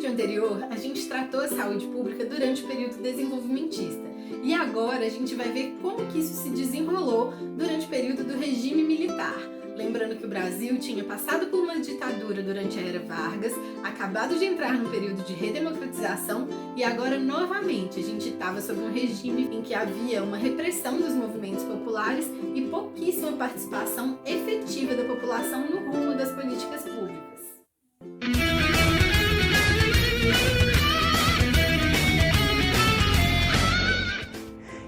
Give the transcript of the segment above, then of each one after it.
vídeo anterior, a gente tratou a saúde pública durante o período desenvolvimentista. E agora a gente vai ver como que isso se desenrolou durante o período do regime militar. Lembrando que o Brasil tinha passado por uma ditadura durante a Era Vargas, acabado de entrar no período de redemocratização e agora novamente a gente estava sob um regime em que havia uma repressão dos movimentos populares e pouquíssima participação efetiva da população no rumo das políticas públicas.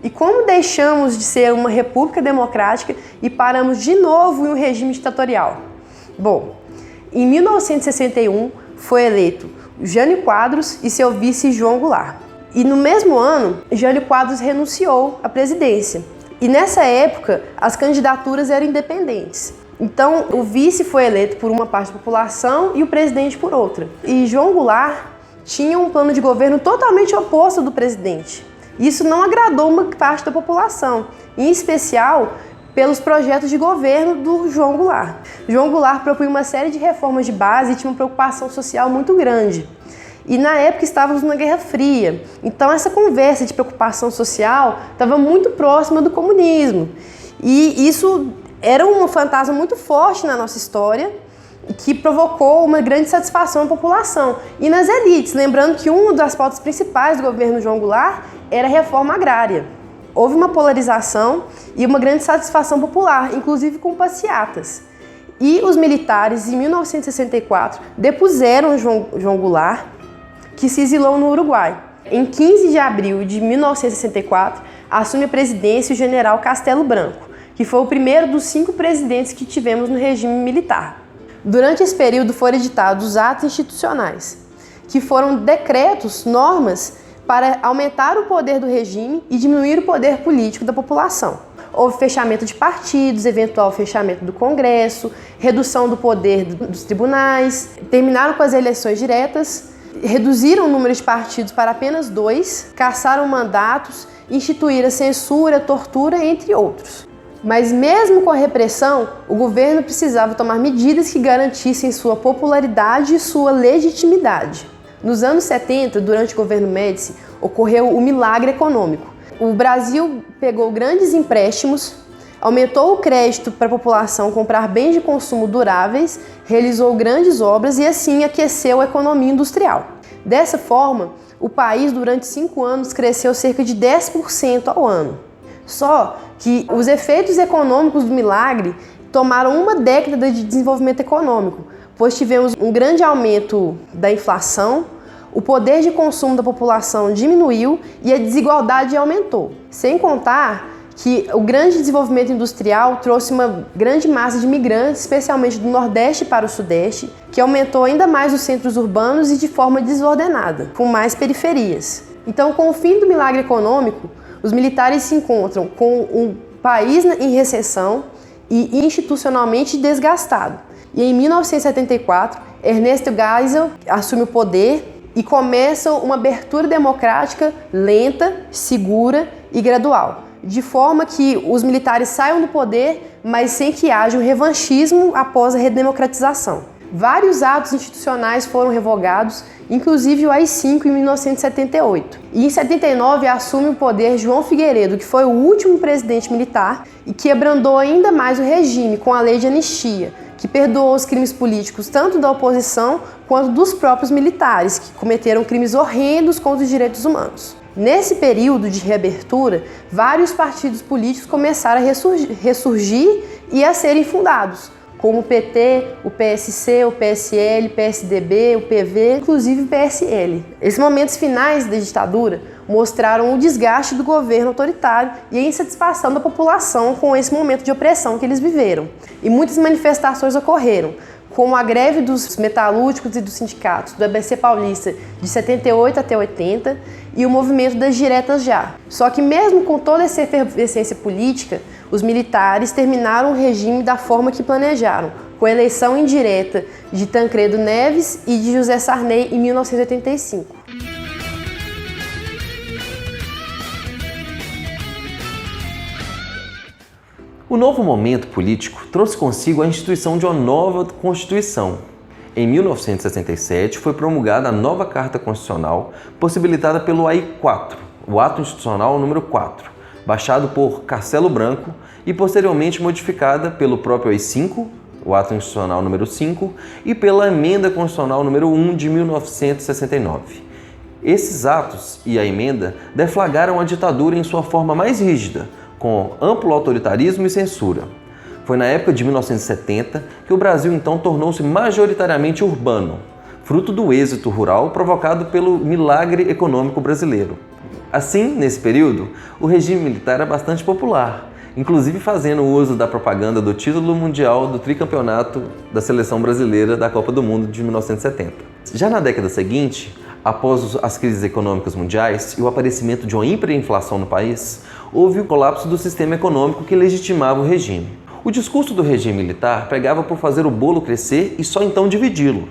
E como deixamos de ser uma república democrática e paramos de novo em um regime ditatorial? Bom, em 1961 foi eleito Jânio Quadros e seu vice João Goulart. E no mesmo ano, Jânio Quadros renunciou à presidência. E nessa época, as candidaturas eram independentes. Então, o vice foi eleito por uma parte da população e o presidente por outra. E João Goulart tinha um plano de governo totalmente oposto do presidente. Isso não agradou uma parte da população, em especial pelos projetos de governo do João Goulart. João Goulart propunha uma série de reformas de base e tinha uma preocupação social muito grande. E na época estávamos na Guerra Fria, então essa conversa de preocupação social estava muito próxima do comunismo. E isso era um fantasma muito forte na nossa história, que provocou uma grande satisfação na população e nas elites, lembrando que uma das pautas principais do governo João Goulart era a reforma agrária. Houve uma polarização e uma grande satisfação popular, inclusive com passeatas. E os militares, em 1964, depuseram João Goulart, que se exilou no Uruguai. Em 15 de abril de 1964, assume a presidência o general Castelo Branco, que foi o primeiro dos 5 presidentes que tivemos no regime militar. Durante esse período foram editados os atos institucionais, que foram decretos, normas para aumentar o poder do regime e diminuir o poder político da população. Houve fechamento de partidos, eventual fechamento do Congresso, redução do poder dos tribunais, terminaram com as eleições diretas, reduziram o número de partidos para apenas 2, cassaram mandatos, instituíram censura, tortura, entre outros. Mas mesmo com a repressão, o governo precisava tomar medidas que garantissem sua popularidade e sua legitimidade. Nos anos 70, durante o governo Médici, ocorreu o milagre econômico. O Brasil pegou grandes empréstimos, aumentou o crédito para a população comprar bens de consumo duráveis, realizou grandes obras e assim aqueceu a economia industrial. Dessa forma, o país durante 5 anos cresceu cerca de 10% ao ano. Só que os efeitos econômicos do milagre tomaram uma década de desenvolvimento econômico, pois tivemos um grande aumento da inflação, o poder de consumo da população diminuiu e a desigualdade aumentou. Sem contar que o grande desenvolvimento industrial trouxe uma grande massa de imigrantes, especialmente do Nordeste para o Sudeste, que aumentou ainda mais os centros urbanos e de forma desordenada, com mais periferias. Então, com o fim do milagre econômico, os militares se encontram com um país em recessão e institucionalmente desgastado. E em 1974, Ernesto Geisel assume o poder e começa uma abertura democrática lenta, segura e gradual, de forma que os militares saiam do poder, mas sem que haja um revanchismo após a redemocratização. Vários atos institucionais foram revogados, inclusive o AI-5 em 1978. E em 79 assume o poder João Figueiredo, que foi o último presidente militar e que abrandou ainda mais o regime com a lei de anistia, que perdoou os crimes políticos tanto da oposição quanto dos próprios militares, que cometeram crimes horrendos contra os direitos humanos. Nesse período de reabertura, vários partidos políticos começaram a ressurgir e a serem fundados, como o PT, o PSC, o PSL, o PSDB, o PV, inclusive o PSL. Esses momentos finais da ditadura mostraram o desgaste do governo autoritário e a insatisfação da população com esse momento de opressão que eles viveram. E muitas manifestações ocorreram, como a greve dos metalúrgicos e dos sindicatos do ABC Paulista de 78 até 80 e o movimento das diretas já. Só que mesmo com toda essa efervescência política, os militares terminaram o regime da forma que planejaram, com a eleição indireta de Tancredo Neves e de José Sarney em 1985. O novo momento político trouxe consigo a instituição de uma nova Constituição. Em 1967, foi promulgada a nova Carta Constitucional, possibilitada pelo AI-4, o Ato Institucional número 4, baixado por Castelo Branco e posteriormente modificada pelo próprio AI-5, o Ato Institucional número 5, e pela Emenda Constitucional número 1 de 1969. Esses atos e a emenda deflagraram a ditadura em sua forma mais rígida, com amplo autoritarismo e censura. Foi na época de 1970 que o Brasil então tornou-se majoritariamente urbano, fruto do êxito rural provocado pelo milagre econômico brasileiro. Assim, nesse período, o regime militar era bastante popular, inclusive fazendo uso da propaganda do título mundial do tricampeonato da seleção brasileira da Copa do Mundo de 1970. Já na década seguinte, após as crises econômicas mundiais e o aparecimento de uma hiperinflação no país, houve o colapso do sistema econômico que legitimava o regime. O discurso do regime militar pregava por fazer o bolo crescer e só então dividi-lo.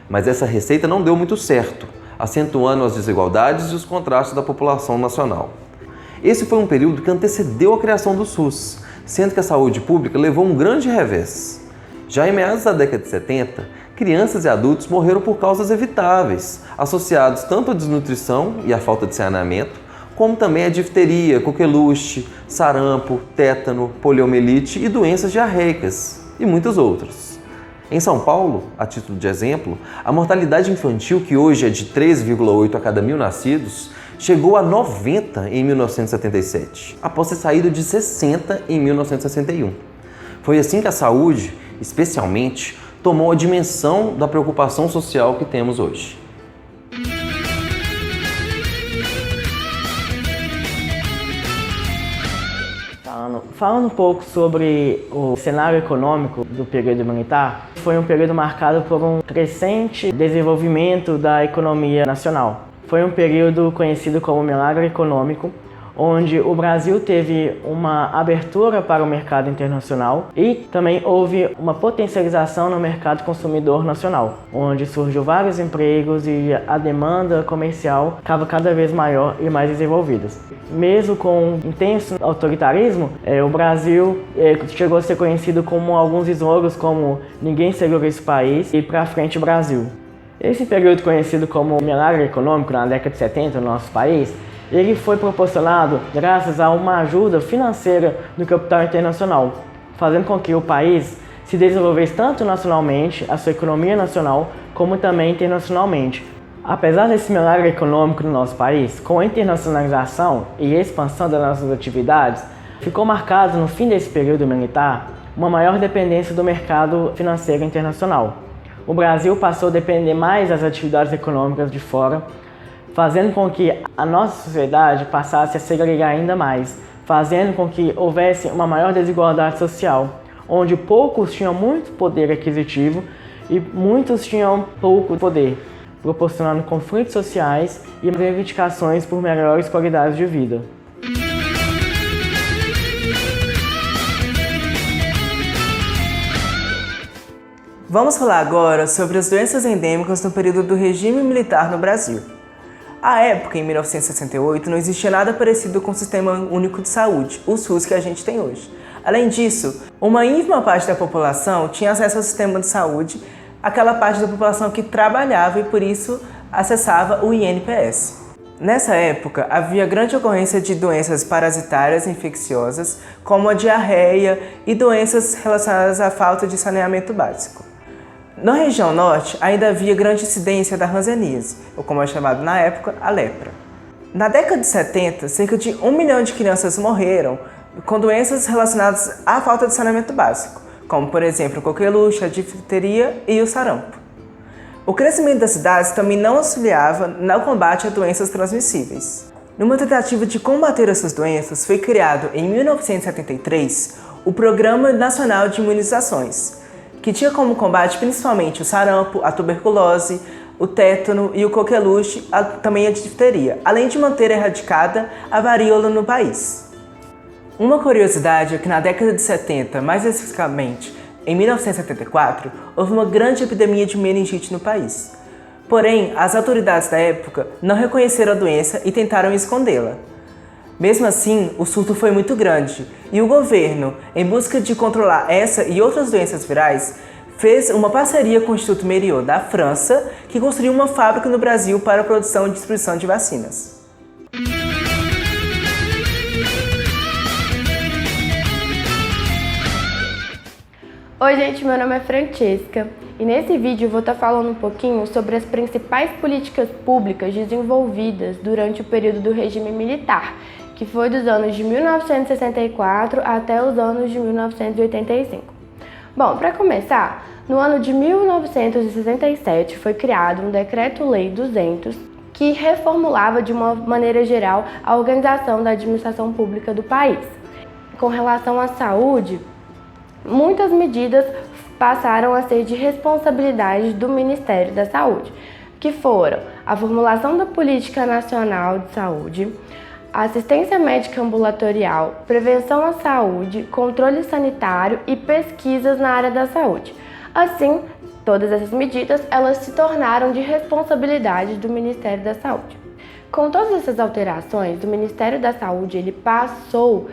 Mas essa receita não deu muito certo, acentuando as desigualdades e os contrastes da população nacional. Esse foi um período que antecedeu a criação do SUS, sendo que a saúde pública levou um grande revés. Já em meados da década de 70, crianças e adultos morreram por causas evitáveis, associados tanto à desnutrição e à falta de saneamento, como também a difteria, coqueluche, sarampo, tétano, poliomielite e doenças diarreicas, e muitas outras. Em São Paulo, a título de exemplo, a mortalidade infantil, que hoje é de 3,8 a cada 1.000 nascidos, chegou a 90 em 1977, após ter saído de 60 em 1961. Foi assim que a saúde, especialmente, tomou a dimensão da preocupação social que temos hoje. Falando um pouco sobre o cenário econômico do período militar, foi um período marcado por um crescente desenvolvimento da economia nacional. Foi um período conhecido como milagre econômico, onde o Brasil teve uma abertura para o mercado internacional e também houve uma potencialização no mercado consumidor nacional, onde surgiu vários empregos e a demanda comercial estava cada vez maior e mais desenvolvida. Mesmo com um intenso autoritarismo, o Brasil chegou a ser conhecido como alguns slogans como "Ninguém segura esse país" e "Pra frente Brasil". Esse período conhecido como milagre econômico na década de 70 no nosso país, ele foi proporcionado graças a uma ajuda financeira do capital internacional, fazendo com que o país se desenvolvesse tanto nacionalmente, a sua economia nacional, como também internacionalmente. Apesar desse milagre econômico no nosso país, com a internacionalização e expansão das nossas atividades, ficou marcado no fim desse período militar uma maior dependência do mercado financeiro internacional. O Brasil passou a depender mais das atividades econômicas de fora, fazendo com que a nossa sociedade passasse a segregar ainda mais, fazendo com que houvesse uma maior desigualdade social, onde poucos tinham muito poder aquisitivo e muitos tinham pouco poder, proporcionando conflitos sociais e reivindicações por melhores qualidades de vida. Vamos falar agora sobre as doenças endêmicas no período do regime militar no Brasil. À época, em 1968, não existia nada parecido com o Sistema Único de Saúde, o SUS que a gente tem hoje. Além disso, uma ínfima parte da população tinha acesso ao sistema de saúde, aquela parte da população que trabalhava e, por isso, acessava o INPS. Nessa época, havia grande ocorrência de doenças parasitárias infecciosas, como a diarreia e doenças relacionadas à falta de saneamento básico. Na região norte, ainda havia grande incidência da hanseníase, ou como é chamado na época, a lepra. Na década de 70, cerca de 1 milhão de crianças morreram com doenças relacionadas à falta de saneamento básico, como, por exemplo, a coqueluche, a difteria e o sarampo. O crescimento das cidades também não auxiliava no combate a doenças transmissíveis. Numa tentativa de combater essas doenças, foi criado, em 1973, o Programa Nacional de Imunizações, que tinha como combate principalmente o sarampo, a tuberculose, o tétano e o coqueluche, também a difteria, além de manter erradicada a varíola no país. Uma curiosidade é que na década de 70, mais especificamente em 1974, houve uma grande epidemia de meningite no país. Porém, as autoridades da época não reconheceram a doença e tentaram escondê-la. Mesmo assim, o surto foi muito grande e o governo, em busca de controlar essa e outras doenças virais, fez uma parceria com o Instituto Mérieux da França, que construiu uma fábrica no Brasil para a produção e distribuição de vacinas. Oi gente, meu nome é Francesca e nesse vídeo eu vou estar falando um pouquinho sobre as principais políticas públicas desenvolvidas durante o período do regime militar, que foi dos anos de 1964 até os anos de 1985. Bom, para começar, no ano de 1967 foi criado um Decreto-Lei 200 que reformulava de uma maneira geral a organização da administração pública do país. Com relação à saúde, muitas medidas passaram a ser de responsabilidade do Ministério da Saúde, que foram a formulação da Política Nacional de Saúde, assistência médica ambulatorial, prevenção à saúde, controle sanitário e pesquisas na área da saúde. Assim, todas essas medidas elas se tornaram de responsabilidade do Ministério da Saúde. Com todas essas alterações, o Ministério da Saúde ele passou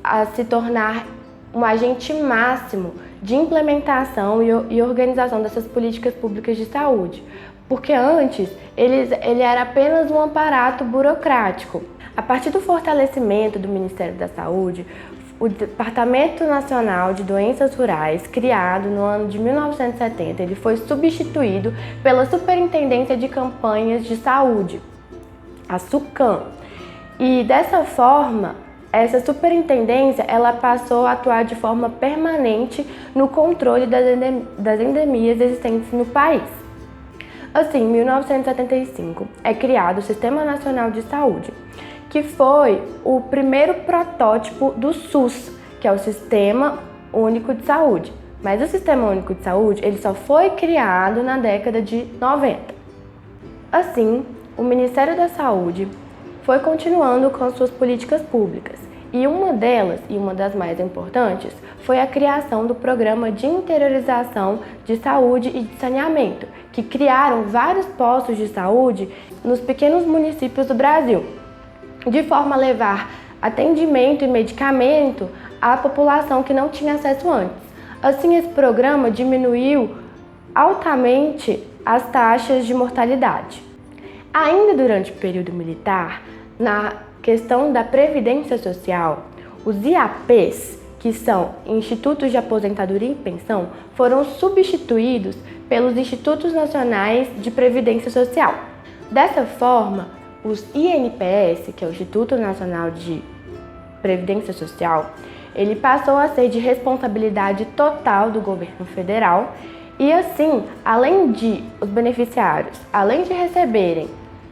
a se tornar um agente máximo de implementação e organização dessas políticas públicas de saúde, porque antes ele era apenas um aparato burocrático. A partir do fortalecimento do Ministério da Saúde, o Departamento Nacional de Doenças Rurais, criado no ano de 1970, ele foi substituído pela Superintendência de Campanhas de Saúde, a SUCAM, e dessa forma essa superintendência ela passou a atuar de forma permanente no controle das endemias existentes no país. Assim, em 1975 é criado o Sistema Nacional de Saúde, que foi o primeiro protótipo do SUS, que é o Sistema Único de Saúde. Mas o Sistema Único de Saúde ele só foi criado na década de 90. Assim, o Ministério da Saúde foi continuando com suas políticas públicas. E uma delas, e uma das mais importantes, foi a criação do Programa de Interiorização de Saúde e de Saneamento, que criaram vários postos de saúde nos pequenos municípios do Brasil, de forma a levar atendimento e medicamento à população que não tinha acesso antes. Assim, esse programa diminuiu altamente as taxas de mortalidade. Ainda durante o período militar, na questão da Previdência Social, os IAPs, que são Institutos de Aposentadoria e Pensão, foram substituídos pelos Institutos Nacionais de Previdência Social. Dessa forma, os INPS, que é o Instituto Nacional de Previdência Social, ele passou a ser de responsabilidade total do governo federal e assim, além de os beneficiários, além de receberem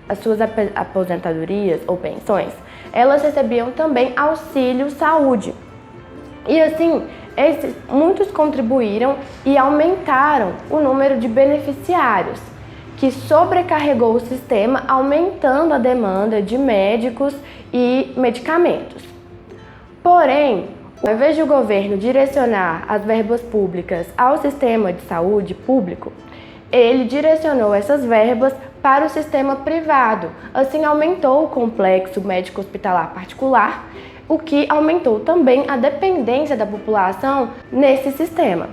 as suas aposentadorias ou pensões, elas recebiam também auxílio saúde. E assim, muitos contribuíram e aumentaram o número de beneficiários, que sobrecarregou o sistema, aumentando a demanda de médicos e medicamentos. Porém, ao invés de o governo direcionar as verbas públicas ao sistema de saúde público, ele direcionou essas verbas para o sistema privado. Assim, aumentou o complexo médico-hospitalar particular, o que aumentou também a dependência da população nesse sistema.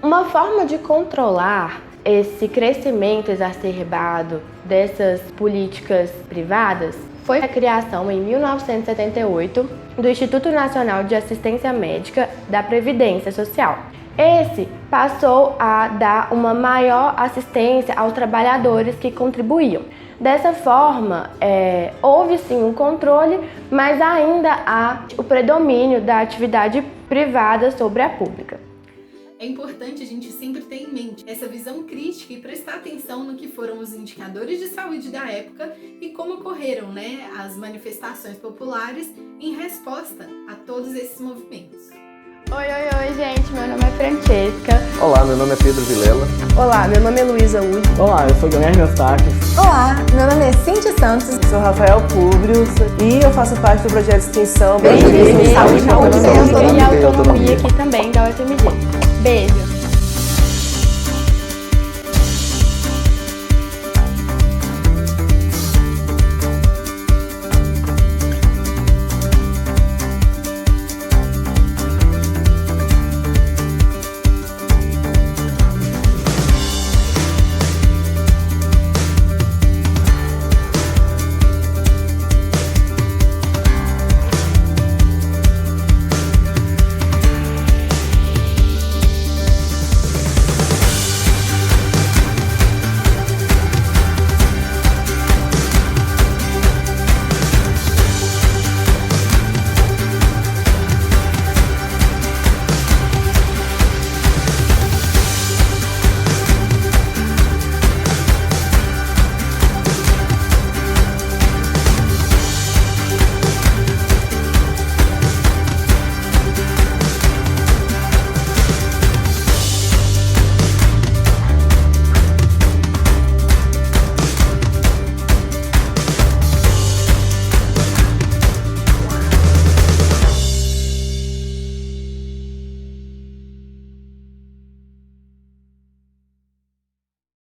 Uma forma de controlar esse crescimento exacerbado dessas políticas privadas foi a criação, em 1978, do Instituto Nacional de Assistência Médica da Previdência Social. Esse passou a dar uma maior assistência aos trabalhadores que contribuíam. Dessa forma, houve sim um controle, mas ainda há o predomínio da atividade privada sobre a pública. É importante a gente sempre ter em mente essa visão crítica e prestar atenção no que foram os indicadores de saúde da época e como ocorreram, as manifestações populares em resposta a todos esses movimentos. Oi, gente, meu nome é Francesca. Olá, meu nome é Pedro Vilela. Olá, meu nome é Luísa Udi. Olá, eu sou Guilherme Eustáquio. Olá, meu nome é Cintia Santos. Sou Rafael Públio e eu faço parte do projeto de extensão Saúde, e autonomia aqui também da UFMG. Beijo!